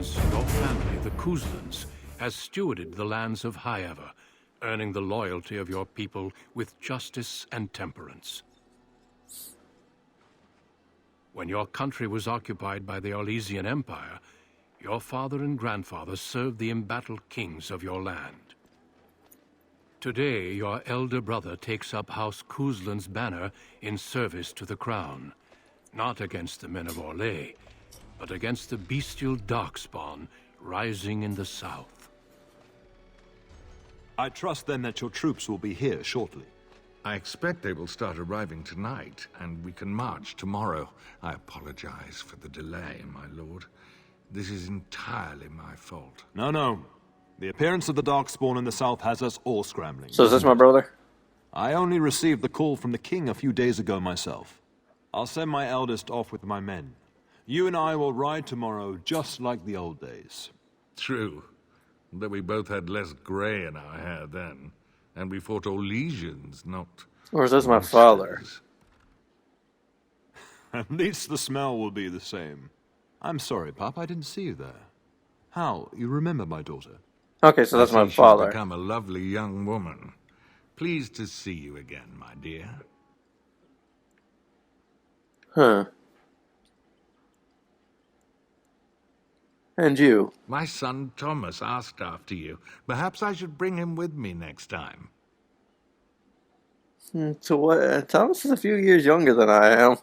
generations, your family, the Kuzlans, has stewarded the lands of Highever, earning the loyalty of your people with justice and temperance. When your country was occupied by the Orlesian Empire, your father and grandfather served the embattled kings of your land. Today, your elder brother takes up House Kuzlan's banner in service to the crown, not against the men of Orlais, but against the bestial darkspawn rising in the south. I trust then that your troops will be here shortly. I expect they will start arriving tonight, and we can march tomorrow. I apologize for the delay, my lord. This is entirely my fault. No. The appearance of the Darkspawn in the south has us all scrambling. So is this my brother? I only received the call from the king a few days ago myself. I'll send my eldest off with my men. You and I will ride tomorrow just like the old days. True. Though we both had less grey in our hair then. And we fought Orlesians, not... Or is this my father? At least the smell will be the same. I'm sorry, Pop, I didn't see you there. How? You remember my daughter? Okay, so that's my She's father. become a lovely young woman. Pleased to see you again, my dear. Huh. And you? My son Thomas asked after you. Perhaps I should bring him with me next time. So what? Thomas is a few years younger than I am.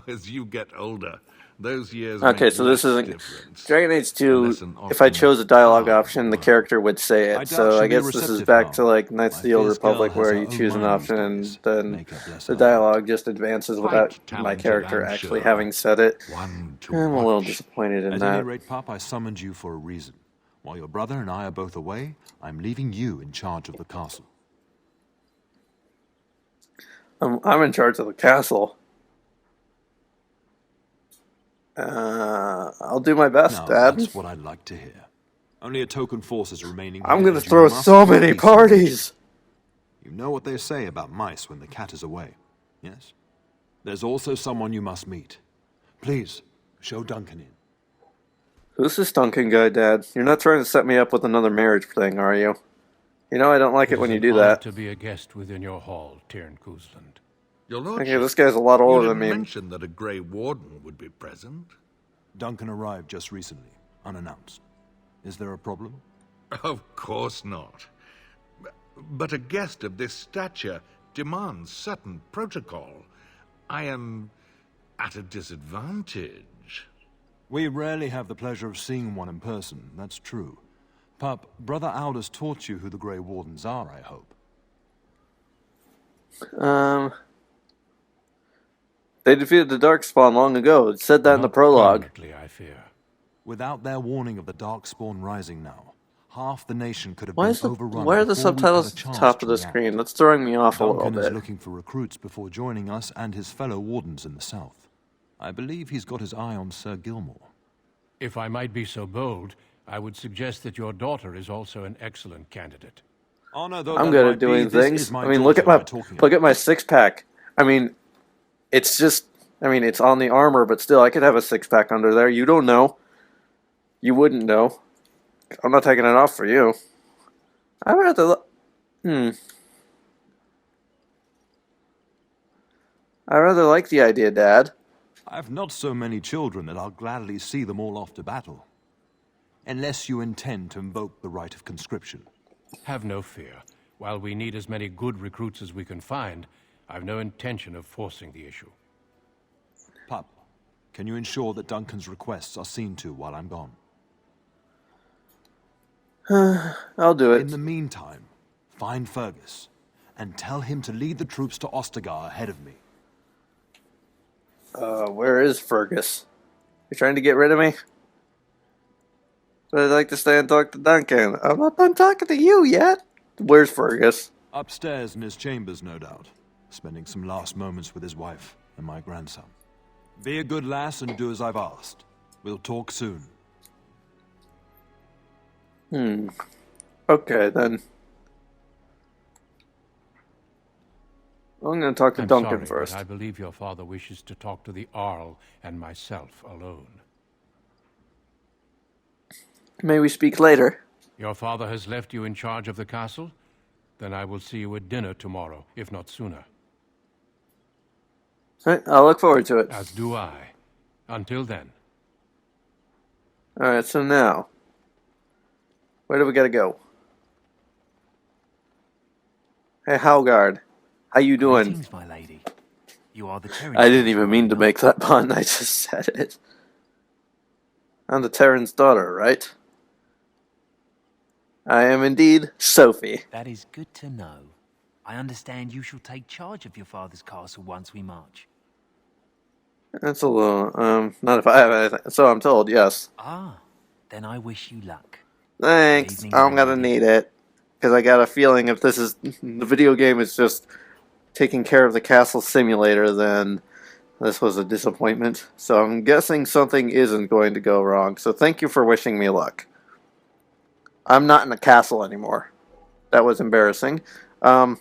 As you get older, those years Okay, make so this less isn't difference. Dragon Age 2. Lesson If I often chose a dialogue hard option, the work. character would say I it. doubt So she'll I be guess this is receptive back now. to like Knights of My the Old fierce girl Republic, has where her you own choose an mind option these and days. then Make her bless the her dialogue just advances Quite without my talented, character I'm actually sure. having said it. One to I'm a little watch. disappointed in At any that. rate, Pop, I summoned you for a reason. While your brother and I are both away, I'm leaving you in charge of the castle. I'm in charge of the castle. I'll do my best, Now, Dad. that's what I'd like to hear. Only a token force is remaining I'm here, gonna and you throw must so keep many peace in nature. parties. You know what they say about mice when the cat is away, yes? There's also someone you must meet. Please, show Duncan in. Who's this Duncan guy, Dad? You're not trying to set me up with another marriage thing, are you? You know I don't like it when you do that. To be a guest within your hall, Tyrn Kuzland. Your lordship, Okay, this guy's a lot you older didn't than me. mention that a Grey Warden would be present. Duncan arrived just recently, unannounced. Is there a problem? Of course not. But a guest of this stature demands certain protocol. I am at a disadvantage. We rarely have the pleasure of seeing one in person, that's true. Pup, Brother Aldous taught you who the Grey Wardens are, I hope. They defeated the Darkspawn long ago. It said that in the Not prologue. permanently, I fear. Without their warning of the Darkspawn rising now, half the nation could have Why been is the overrun. why are the before we had subtitles a at the chance top to of the react. screen? That's throwing me off a little Duncan is bit. looking for recruits before joining us and his fellow wardens in the south. I believe he's got his eye on Sir Gilmore. If I might be so bold, I would suggest that your daughter is also an excellent candidate. Honor though I'm that good might at doing be, this things. is my I mean, look at daughter my we're talking look at about. my six pack. I mean, it's just. I mean, it's on the armor, but still, I could have a six pack under there. You don't know. You wouldn't know. I'm not taking it off for you. I'd rather. I rather like the idea, Dad. I've not so many children that I'll gladly see them all off to battle. Unless you intend to invoke the right of conscription. Have no fear. While we need as many good recruits as we can find, I've no intention of forcing the issue. Pup, can you ensure that Duncan's requests are seen to while I'm gone? I'll do In it. the meantime, find Fergus and tell him to lead the troops to Ostagar ahead of me. Where is Fergus? You trying to get rid of me? But I'd like to stay and talk to Duncan. I'm not done talking to you yet. Where's Fergus? Upstairs in his chambers, no doubt, spending some last moments with his wife and my grandson. Be a good lass and do as I've asked. We'll talk soon. Okay, then. I'm going to talk to I'm Duncan sorry, first. but I believe your father wishes to talk to the Arl and myself alone. May we speak later? Your father has left you in charge of the castle? Then I will see you at dinner tomorrow, if not sooner. Alright, I'll look forward to it. As do I. Until then. Alright, so now, where do we gotta go? Hey, Howgard. How you doing? Greetings, my lady. You are the Terran. I didn't even mean to make that pun, I just said it. I'm the Terran's daughter, right? I am indeed Sophie. That is good to know. I understand you shall take charge of your father's castle once we march. That's a little, not if I have anything. So I'm told, yes. Ah, then I wish you luck. Thanks, Good evening, I'm my gonna lady. need it. Because I got a feeling if this is, the video game is just taking care of the castle simulator, then this was a disappointment. So I'm guessing something isn't going to go wrong. So thank you for wishing me luck. I'm not in the castle anymore. That was embarrassing. Get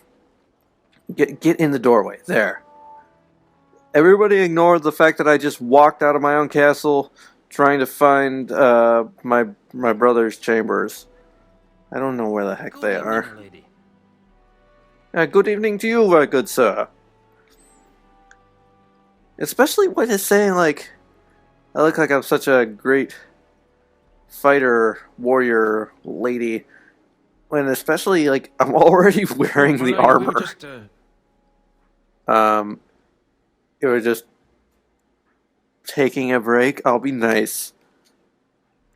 in the doorway. There. Everybody ignored the fact that I just walked out of my own castle trying to find my brother's chambers. I don't know where the heck they are. my lady. Good evening to you, good sir. Especially when it's saying, like, I look like I'm such a great fighter, warrior, lady. When especially, like, I'm already wearing the armor. You were just taking a break. I'll be nice.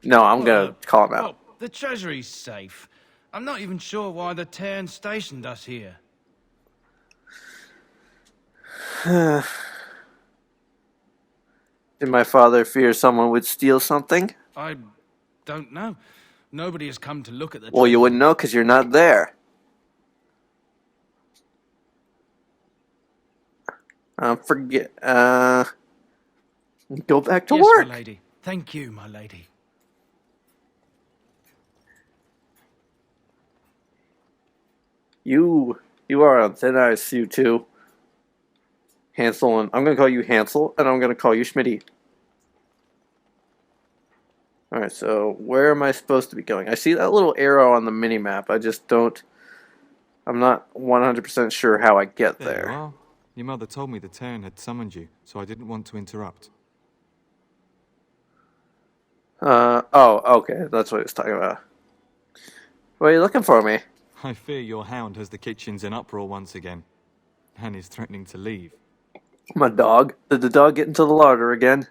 No, I'm gonna call him out. Well, the treasury's safe. I'm not even sure why the Terran stationed us here. Did my father fear someone would steal something? I don't know. Nobody has come to look at the Well, you treasure. wouldn't know because you're not there. Forget. Go back to Yes, work. my lady. Thank you, my lady. You are on thin ice, you two. Hansel and I'm gonna call you Hansel, and I'm gonna call you Schmitty. All right, so where am I supposed to be going? I see that little arrow on the mini map. I just don't. I'm not 100% sure how I get There you there. are. Your mother told me the Terran had summoned you, so I didn't want to interrupt. Oh, okay, that's what it's talking about. What are you looking for me? I fear your hound has the kitchens in uproar once again, and is threatening to leave. My dog. Did the dog get into the larder again?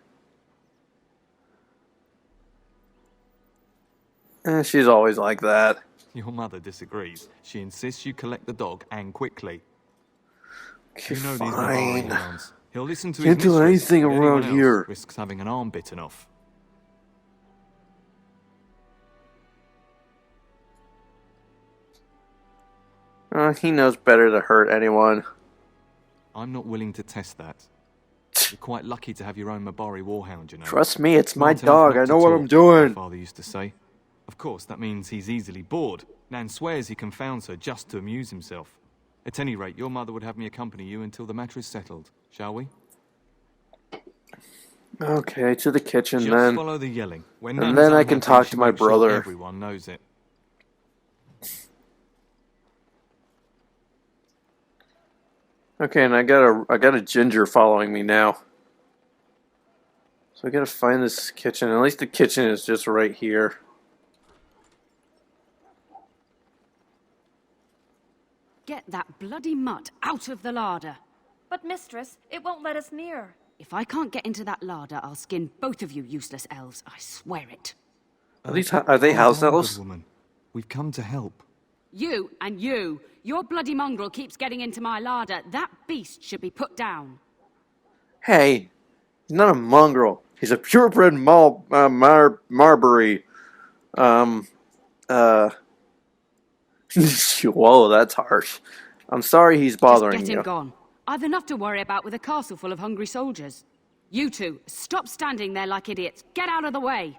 She's always like that. Your mother disagrees. She insists you collect the dog, and quickly. You know these Fine. Navarre hounds. He'll listen to Can't his do mistress. anything Anyone around else here. risks having an arm bitten off. He knows better to hurt anyone. I'm not willing to test that. You're quite lucky to have your own Mabari warhound, you know. Trust me, it's my Smart enough dog. not I to know what talk, I'm doing. my father used to say. Of course, that means he's easily bored. Nan swears he confounds her just to amuse himself. At any rate, your mother would have me accompany you until the matter is settled. Shall we? Okay, to the kitchen Just then. follow the yelling. When And Nan then is I can unhappy, talk she to my makes sure brother. everyone knows it. Okay, and I got a ginger following me now. So I gotta find this kitchen. At least the kitchen is just right here. Get that bloody mutt out of the larder. But, mistress, it won't let us near. If I can't get into that larder, I'll skin both of you useless elves. I swear it. Are they Calm house down, elves? good woman. We've come to help. You and you. Your bloody mongrel keeps getting into my larder. That beast should be put down. Hey, he's not a mongrel. He's a purebred Marbury. Whoa, that's harsh. I'm sorry he's bothering Just get him you. gone. I've enough to worry about with a castle full of hungry soldiers. You two, stop standing there like idiots. Get out of the way.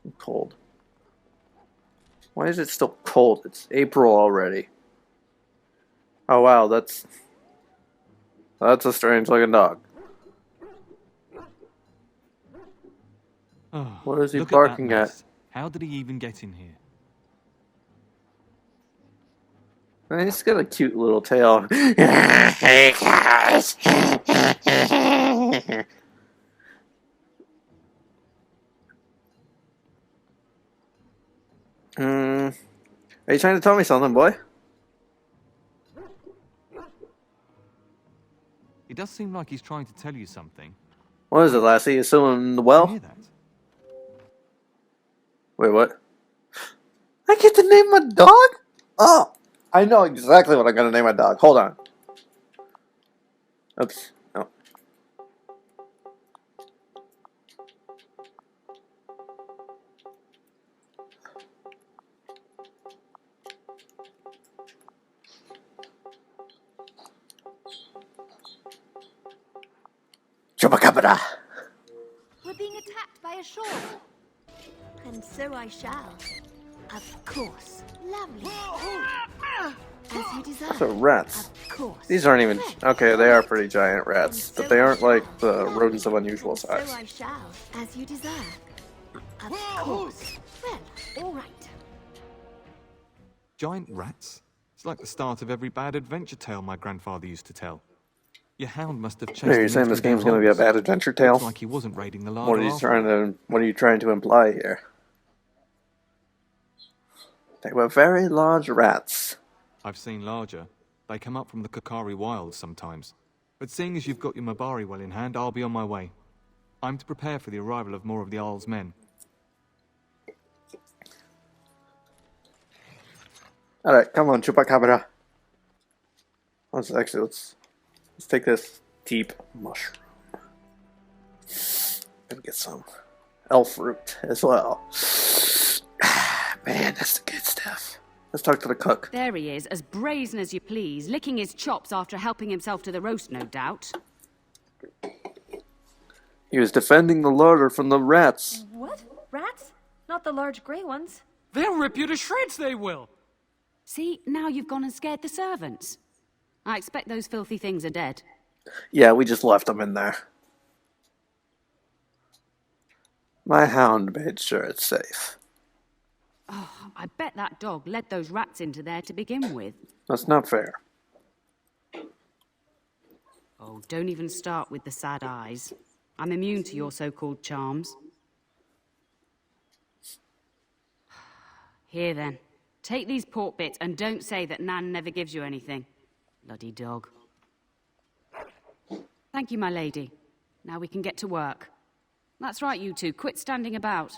I'm cold. Why is it still cold? It's April already. Oh wow, that's a strange looking dog. Oh, What is he look barking at that at? mess. How did he even get in here? He's got a cute little tail. Hey guys. Are you trying to tell me something, boy? It does seem like he's trying to tell you something. What is it, Lassie? Is someone in the Did you well? hear that? Wait, what? I get to name my dog? Oh, I know exactly what I'm gonna name my dog. Hold on. Oops. No. Chupacabra. We're being attacked by a shark. And so I shall. Of course. Lovely. As you desire. Those are rats. Of course. These aren't even... Okay, they are pretty giant And rats, so but they I aren't like shall. the rodents of unusual And size. so I shall. As you desire. Of course. Well, all right. Giant rats? It's like the start of every bad adventure tale my grandfather used to tell. Your hound must have chased Hey, you're him saying in this through their game's gonna be a holes. bad adventure tale? Looks like he wasn't raiding the larder after all. What are you trying to imply here? They were very large rats. I've seen larger. They come up from the Kakari wilds sometimes. But seeing as you've got your Mabari well in hand, I'll be on my way. I'm to prepare for the arrival of more of the Isle's men. Alright, come on, Chupacabra. Let's take this deep mushroom. Gonna get some elf root as well. Man, that's the good stuff. Let's talk to the cook. There he is, as brazen as you please, licking his chops after helping himself to the roast, no doubt. He was defending the larder from the rats. What? Rats? Not the large grey ones. They'll rip you to shreds, they will. See, now you've gone and scared the servants. I expect those filthy things are dead. Yeah, we just left them in there. My hound made sure it's safe. Oh, I bet that dog led those rats into there to begin with. That's not fair. Oh, don't even start with the sad eyes. I'm immune to your so-called charms. Here then, take these pork bits and don't say that Nan never gives you anything. Bloody dog. Thank you, my lady. Now we can get to work. That's right, you two. Quit standing about.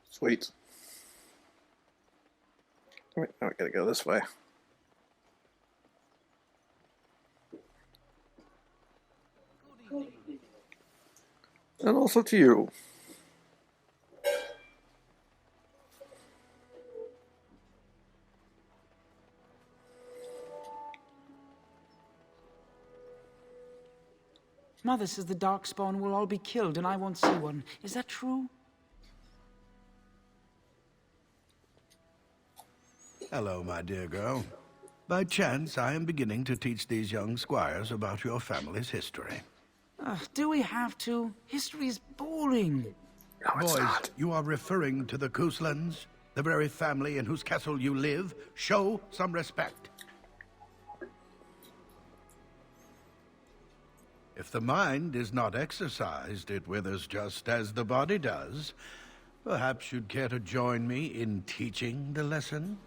Sweet. Wait, now we gotta go this way. And also to you. Mother says the Darkspawn will all be killed and I won't see one. Is that true? Hello, my dear girl. By chance, I am beginning to teach these young squires about your family's history. Do we have to? History is boring. No, it's Boys, not. you are referring to the Couslands, the very family in whose castle you live. Show some respect. If the mind is not exercised, it withers just as the body does. Perhaps you'd care to join me in teaching the lesson?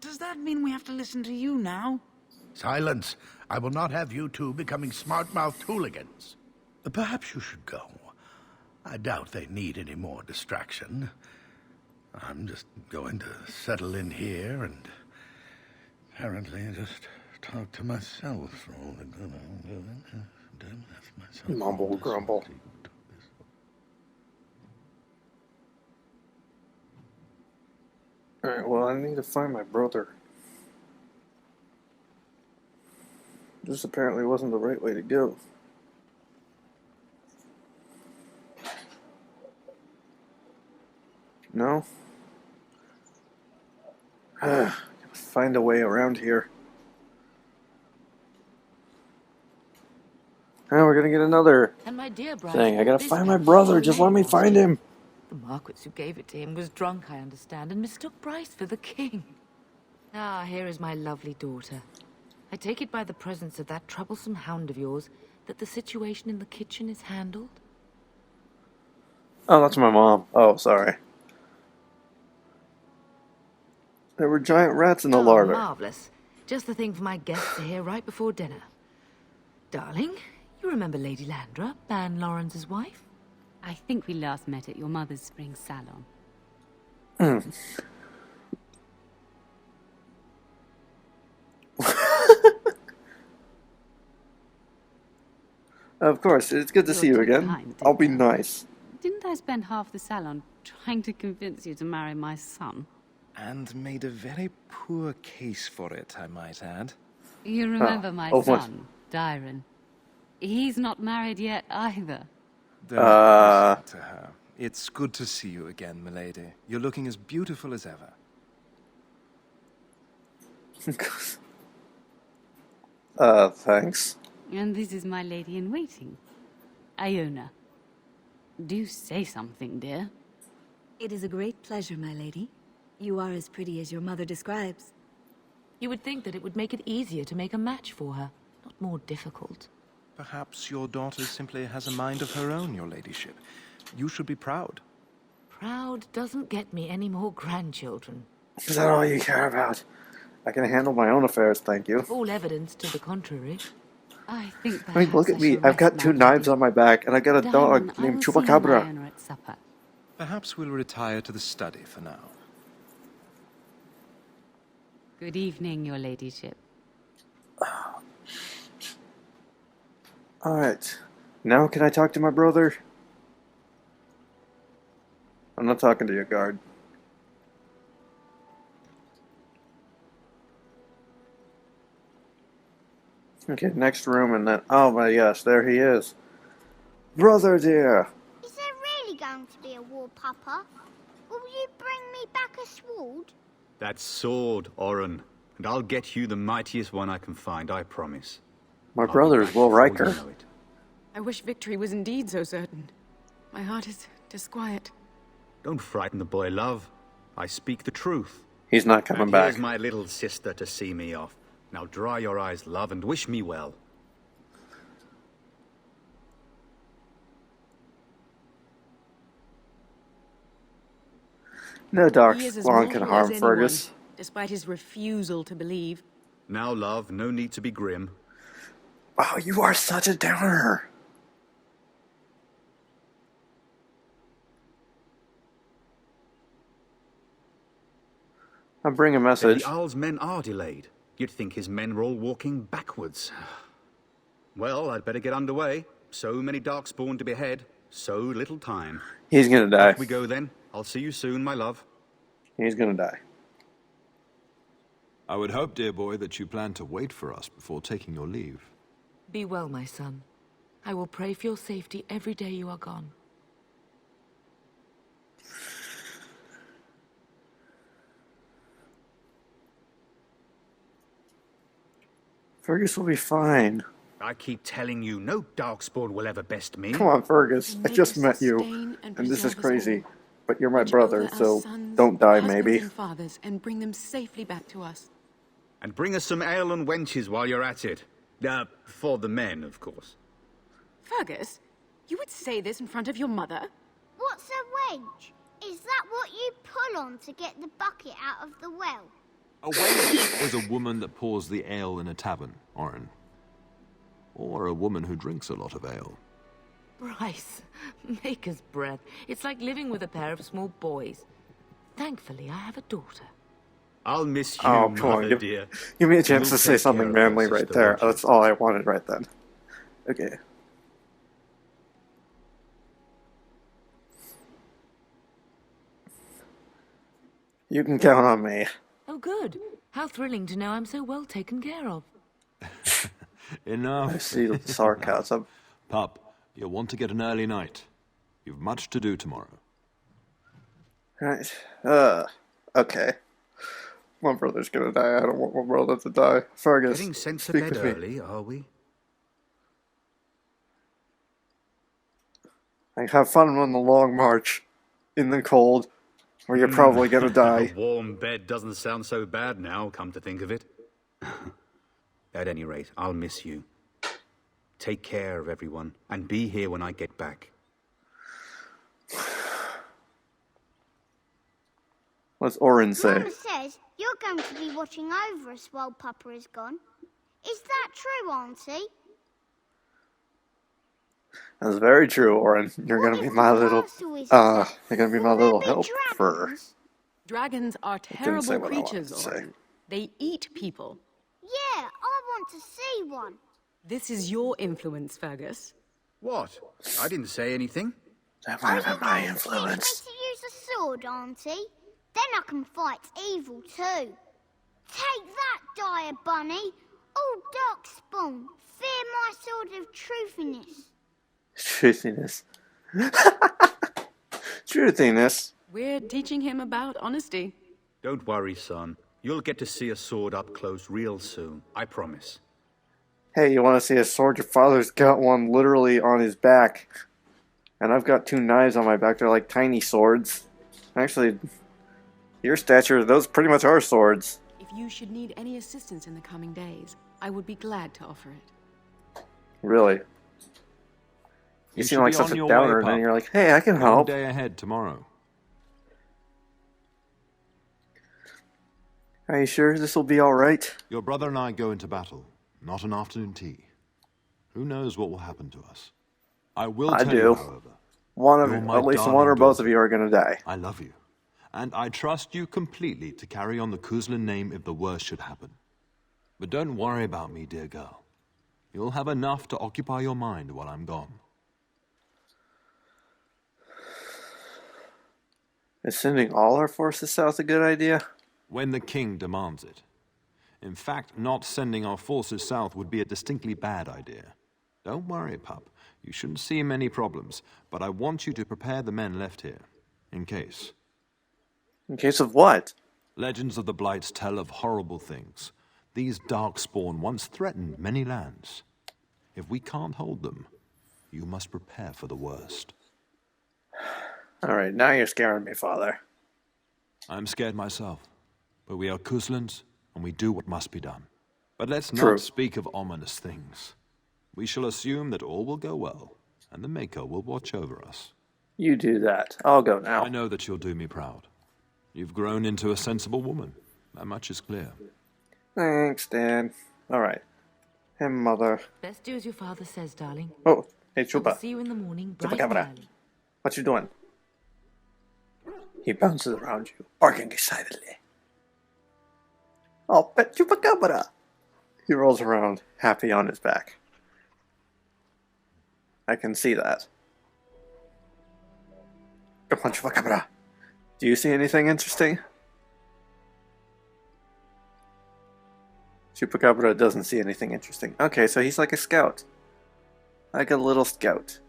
Does that mean we have to listen to you now? Silence! I will not have you two becoming smart-mouthed hooligans. Perhaps you should go. I doubt they need any more distraction. I'm just going to settle in here and apparently just talk to myself for all the good I'm doing. Mumble grumble. Alright, well, I need to find my brother. This apparently wasn't the right way to go. No? Find a way around here. Now we're gonna get another And my dear bride, thing. I gotta this find my hat brother. was Just your let me last find year. him. The Marquis who gave it to him was drunk, I understand, and mistook Bryce for the king. Ah, here is my lovely daughter. I take it by the presence of that troublesome hound of yours that the situation in the kitchen is handled? Oh, that's my mom. Oh, sorry. There were giant rats in the larder. Marvelous. Just the thing for my guests to hear right before dinner. Darling, you remember Lady Landra, Ban Lawrence's wife? I think we last met at your mother's spring salon. Of course, it's good to see you You're too again. kind, I'll be dear. nice. Didn't I spend half the salon trying to convince you to marry my son? And made a very poor case for it, I might add. You remember my what? son, Dyron? He's not married yet either. Don't listen to her. It's good to see you again, milady. You're looking as beautiful as ever. Thanks. And this is my lady-in-waiting, Iona. Do say something, dear. It is a great pleasure, my lady. You are as pretty as your mother describes. You would think that it would make it easier to make a match for her, not more difficult. Perhaps your daughter simply has a mind of her own, your ladyship. You should be proud. Proud doesn't get me any more grandchildren. Is that all you care about? I can handle my own affairs, thank you. All evidence to the contrary. I think I mean, look at me. I've got two knives on my back, and I've got a dog named Chupacabra. At supper. Perhaps we'll retire to the study for now. Good evening, your ladyship. Alright. Now can I talk to my brother? I'm not talking to your guard. Okay, next room and then... Oh my gosh, there he is. Brother dear! Is there really going to be a war, Papa? Will you bring me back a sword? That sword, Oren. And I'll get you the mightiest one I can find, I promise. My brother is Will Riker. You know it. I wish victory was indeed so certain. My heart is disquiet. Don't frighten the boy, love. I speak the truth. He's not coming And back. here's my little sister to see me off. Now dry your eyes, love, and wish me well. No dark He is as spawn can mortal harm as anyone, Fergus. despite his refusal to believe. Now, love, no need to be grim. Oh, you are such a downer. I'll bring a Then message. the Jarl's men are delayed. You'd think his men were all walking backwards. Well, I'd better get underway. So many darkspawn to behead. So little time. He's gonna die. Off we go then. I'll see you soon, my love. He's gonna die. I would hope, dear boy, that you plan to wait for us before taking your leave. Be well, my son. I will pray for your safety every day you are gone. Fergus will be fine. I keep telling you, no darkspawn will ever best me. Come on, Fergus. I just met you, and this is crazy. But you're my brother, so don't die, maybe. And fathers, and bring them safely back to us. And bring us some ale and wenches while you're at it. For the men, of course. Fergus, you would say this in front of your mother? What's a wench? Is that what you pull on to get the bucket out of the well? A wench is a woman that pours the ale in a tavern, Oren. Or a woman who drinks a lot of ale. Bryce, maker's breath. It's like living with a pair of small boys. Thankfully, I have a daughter. I'll miss you, Oh, come mother on. dear. Give me a chance We'll to say take something care of manly our right sister, there. won't you? That's all I wanted right then. Okay. You can count on me. Oh, good. How thrilling to know I'm so well taken care of. Enough. I see the sarcasm. Pup, you'll want to get an early night. You've much to do tomorrow. Right. Okay. My brother's gonna die. I don't want my brother to die. Fergus, Getting sent to speak bed with me. early, are we? Like, have fun on the long march in the cold, where you're probably gonna die. A warm bed doesn't sound so bad now, come to think of it. At any rate, I'll miss you. Take care of everyone, and be here when I get back. What's Orin say? Mama says you're going to be watching over us while Papa is gone. Is that true, Auntie? That's very true, Orin. You're gonna be my little, you're gonna be my little helper. Dragons are didn't say terrible what I wanted creatures, to say. Orin. They eat people. Yeah, I want to see one. This is your influence, Fergus. What? I didn't say anything. That might have been my Teach me influence. to use a sword, Auntie. Then I can fight evil too. Take that, dire bunny. Oh, Darkspawn, fear my sword of truthiness. Truthiness. Truthiness. We're teaching him about honesty. Don't worry, son. You'll get to see a sword up close real soon. I promise. Hey, you want to see a sword? Your father's got one literally on his back. And I've got 2 knives on my back. They're like tiny swords. Actually, your stature, those pretty much are swords. If you should need any assistance in the coming days, I would be glad to offer it. Really? You seem should like be such on a your downer, way, and then pup. you're like, hey, I can One help. day ahead tomorrow. Are you sure this will be alright? Your brother and I go into battle, not an afternoon tea. Who knows what will happen to us? I will I tell do. you, however. One you're of, my at least darling one or both daughter. of you are gonna die. I love you. And I trust you completely to carry on the Kuzlin name if the worst should happen. But don't worry about me, dear girl. You'll have enough to occupy your mind while I'm gone. Is sending all our forces south a good idea? When the king demands it. In fact, not sending our forces south would be a distinctly bad idea. Don't worry, pup. You shouldn't see many problems, but I want you to prepare the men left here, in case. In case of what? Legends of the Blights tell of horrible things. These Darkspawn once threatened many lands. If we can't hold them, you must prepare for the worst. Alright, now you're scaring me, Father. I'm scared myself, but we are Kuzlins, and we do what must be done. But let's True. not speak of ominous things. We shall assume that all will go well, and the Maker will watch over us. You do that. I'll go now. I know that you'll do me proud. You've grown into a sensible woman. That much is clear. Thanks, Dad. Alright. Hey, Mother. Best do as your father says, darling. Oh, hey, I will Chupa. see you in the morning, bright and Chupacabra. early. What you doing? He bounces around you, barking excitedly. Oh, pet Chupacabra! He rolls around, happy on his back. I can see that. Come on, Chupacabra. Do you see anything interesting? Chupacabra doesn't see anything interesting. Okay, so he's like a scout. Like a little scout.